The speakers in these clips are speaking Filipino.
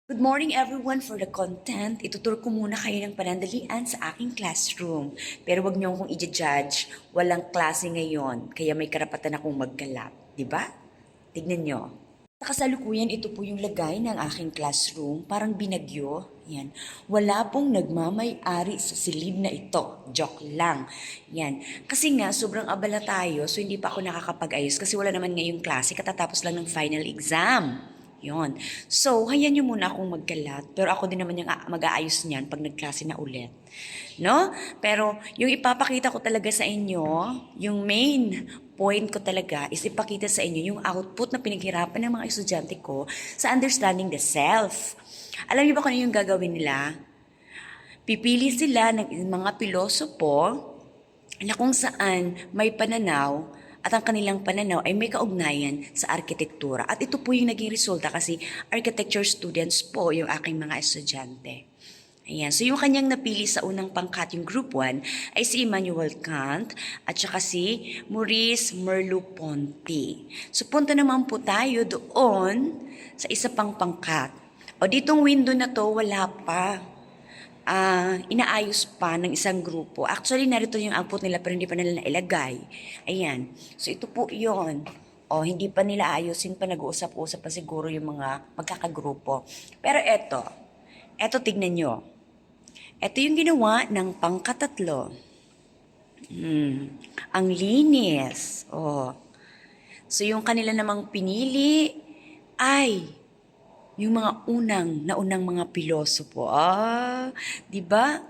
Good morning everyone. For the content, ituturo ko muna kayo ng panandalian sa aking classroom. Pero wag niyo akong i-judge. Walang klase ngayon, kaya may karapatan akong magkalap. Diba? Tignan nyo. Sa kasalukuyan, ito po yung lagay ng aking classroom. Parang binagyo. Yan. Wala pong nagmamay-ari sa silid na ito. Joke lang. Yan. Kasi nga, sobrang abala tayo, so hindi pa ako nakakapag-ayos kasi wala naman ngayong klase, katatapos lang ng final exam. Yon. So, hayaan nyo muna akong magkalat. Pero ako din naman yung mag-aayos niyan pag nagklase na ulit. No? Pero yung ipapakita ko talaga sa inyo, yung main point ko talaga is ipakita sa inyo yung output na pinaghirapan ng mga estudyante ko sa understanding the self. Alam niyo ba kung ano yung gagawin nila? Pipili sila ng mga pilosopo na kung saan may pananaw at ang kanilang pananaw ay may kaugnayan sa arkitektura. At ito po yung naging resulta kasi architecture students po yung aking mga estudyante. Ayan. So yung kanyang napili sa unang pangkat, yung group 1, ay si Immanuel Kant at saka si Maurice Merleau-Ponty. So punta naman po tayo doon sa isa pang pangkat. O ditong window na to, wala pa. Inaayos pa ng isang grupo. Actually, narito yung output nila pero hindi pa nila nailagay. Ayan. So, ito po yon. O, hindi pa nila ayusin pa, nag-uusap-usap pa siguro yung mga magkakagrupo. Pero eto tignan nyo. Ito yung ginawa ng pangkatatlo. Ang linis. O. So, yung kanila namang pinili ay yung mga naunang mga pilosopo. Di ba?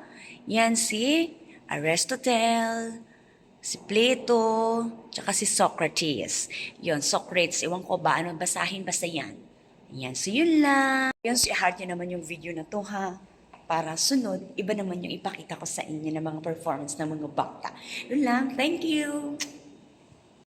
Yan si Aristotle, si Plato, tsaka si Socrates. Yon, Socrates, ewan ko ba, ano basahin, basta yan. Yan, so yun lang. Yan, si heart niya naman yung video na to, ha? Para sunod, iba naman yung ipakita ko sa inyo ng mga performance ng mga bata. Yun lang, thank you!